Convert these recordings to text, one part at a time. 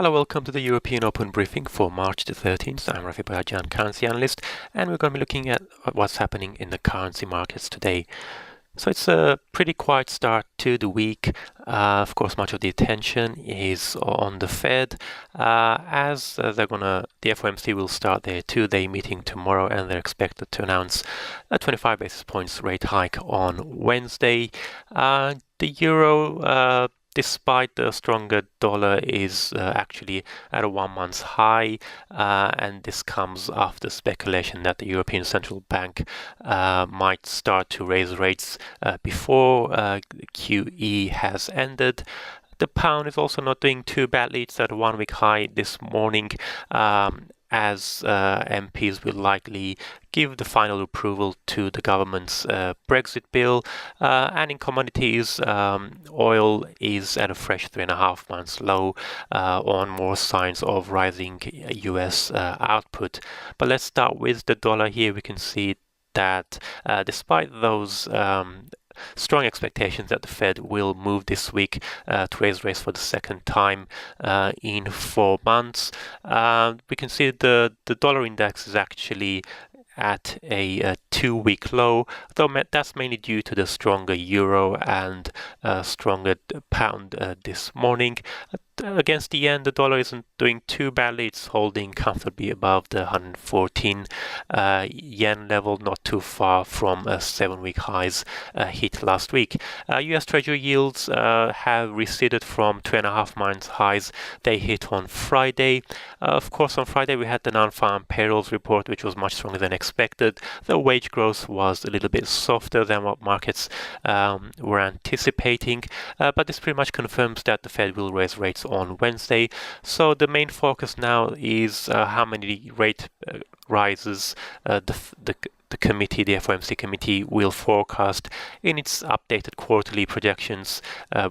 Hello, welcome to the European Open briefing for March the 13th. I'm Rafi Bajajan, currency analyst, and we're going to be looking at what's happening in the currency markets today. So it's a pretty quiet start to the week. Of course, much of the attention is on the Fed, as the FOMC will start their two-day meeting tomorrow, and they're expected to announce a 25 basis points rate hike on Wednesday. The euro, despite the stronger dollar, is actually at a 1 month high, and this comes after speculation that the European Central Bank might start to raise rates before QE has ended. The pound is also not doing too badly. It's at a 1 week high this morning, as MPs will likely give the final approval to the government's Brexit bill. And in commodities, oil is at a fresh 3.5 months low on more signs of rising US output. But let's start with the dollar here. We can see that despite those strong expectations that the Fed will move this week to raise rates for the second time in 4 months, we can see the dollar index is actually at a 2-week low, though that's mainly due to the stronger euro and stronger pound this morning. Against the yen, the dollar isn't doing too badly. It's holding comfortably above the 114 yen level, not too far from 7-week highs hit last week. US Treasury yields have receded from 2.5 months highs they hit on Friday. Of course, on Friday we had the non-farm payrolls report, which was much stronger than expected. The wage growth was a little bit softer than what markets were anticipating, but this pretty much confirms that the Fed will raise rates on Wednesday. So the main focus now is how many rate rises the committee, the FOMC committee, will forecast in its updated quarterly projections,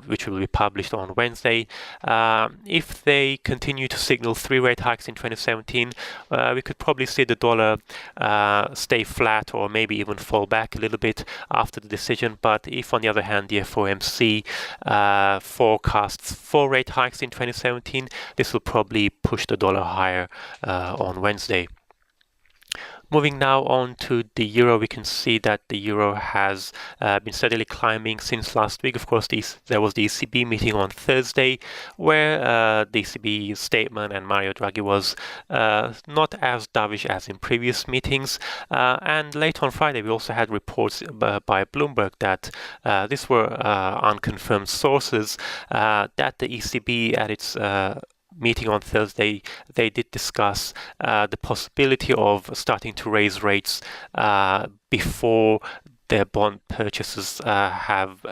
which will be published on Wednesday. If they continue to signal 3 rate hikes in 2017, we could probably see the dollar stay flat or maybe even fall back a little bit after the decision. But if, on the other hand, the FOMC forecasts 4 rate hikes in 2017, this will probably push the dollar higher on Wednesday. Moving now on to the euro, we can see that the euro has been steadily climbing since last week. Of course, there was the ECB meeting on Thursday, where the ECB statement and Mario Draghi was not as dovish as in previous meetings. And late on Friday, we also had reports by Bloomberg that these were unconfirmed sources that the ECB at its meeting on Thursday, they did discuss the possibility of starting to raise rates before their bond purchases have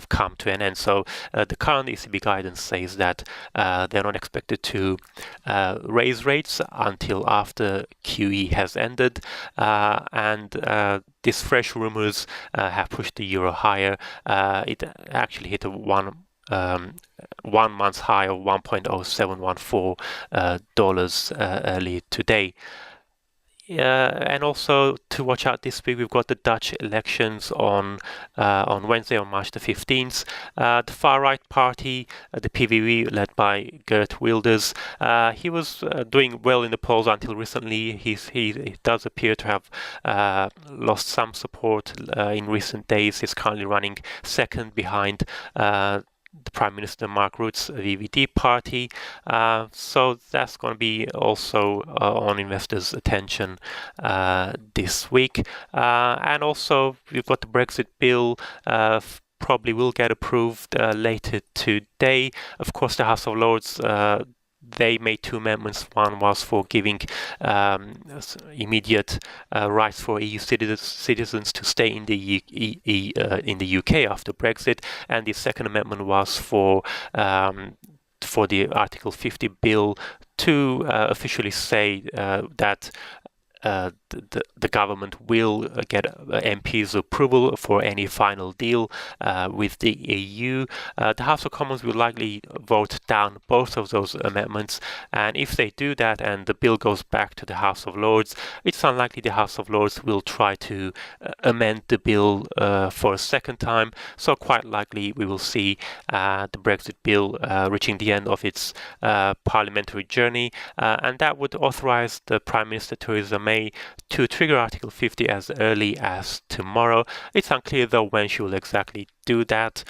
come to an end. So the current ECB guidance says that they're not expected to raise rates until after QE has ended, and these fresh rumors have pushed the euro higher. It actually hit a 1 month high of $1.0714 early today. And also to watch out this week, we've got the Dutch elections on Wednesday, on March the 15th. The far-right party, the PVV, led by Geert Wilders, he was doing well in the polls until recently. He does appear to have lost some support in recent days. He's currently running second behind the Prime Minister Mark Rutte's VVD party, so that's going to be also on investors' attention this week. And also we've got the Brexit bill. Probably will get approved later today. Of course, the House of Lords, they made 2 amendments. One was for giving immediate rights for EU citizens to stay in the UK after Brexit, and the second amendment was for the Article 50 bill to officially say that the government will get MP's approval for any final deal with the EU. The House of Commons will likely vote down both of those amendments, and if they do that and the bill goes back to the House of Lords, it's unlikely the House of Lords will try to amend the bill for a second time. So quite likely we will see the Brexit bill reaching the end of its parliamentary journey, and that would authorize the Prime Minister Theresa May to trigger Article 50 as early as tomorrow. It's unclear though when she will exactly do that.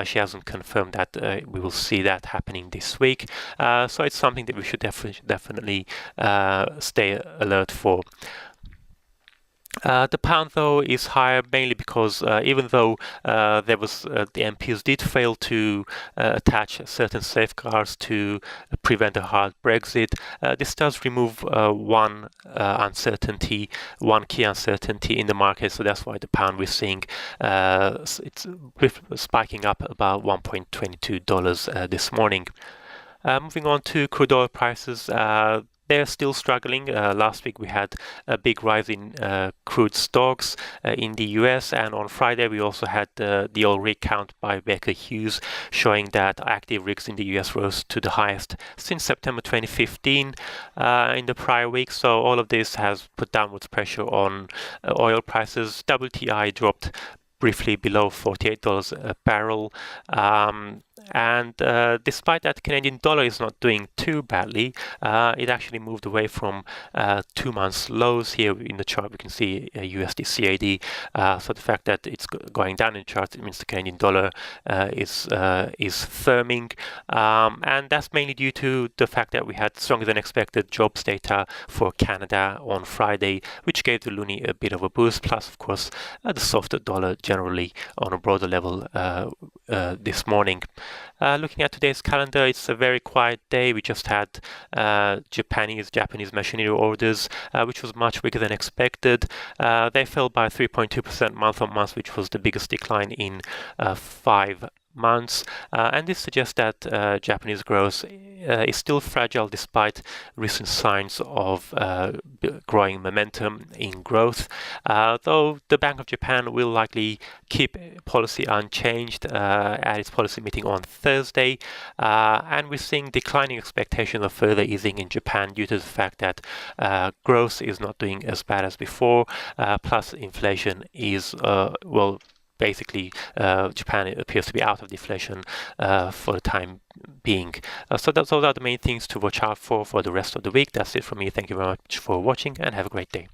She hasn't confirmed that we will see that happening this week. So it's something that we should definitely stay alert for. The pound, though, is higher mainly because even though the MPs did fail to attach certain safeguards to prevent a hard Brexit, this does remove one key uncertainty in the market. So that's why the pound we're seeing it's spiking up about $1.22 this morning. Moving on to crude oil prices. They're still struggling. Last week we had a big rise in crude stocks in the US, and on Friday we also had the oil rig count by Baker Hughes showing that active rigs in the US rose to the highest since September 2015 in the prior week. So all of this has put downwards pressure on oil prices. WTI dropped briefly below $48 a barrel. And despite that, Canadian dollar is not doing too badly. It actually moved away from 2 months lows. Here in the chart we can see USD CAD. So the fact that it's going down in the chart, it means the Canadian dollar is firming, and that's mainly due to the fact that we had stronger than expected jobs data for Canada on Friday, which gave the loonie a bit of a boost. Plus, of course, the softer dollar generally on a broader level this morning. Looking at today's calendar, it's a very quiet day. We just had Japanese machinery orders, which was much weaker than expected. They fell by 3.2% month on month, which was the biggest decline in 5 months, and this suggests that Japanese growth is still fragile despite recent signs of growing momentum in growth, though the Bank of Japan will likely keep policy unchanged at its policy meeting on Thursday, and we're seeing declining expectation of further easing in Japan due to the fact that growth is not doing as bad as before, plus inflation is basically, Japan appears to be out of deflation for the time being. So those are the main things to watch out for the rest of the week. That's it from me. Thank you very much for watching and have a great day.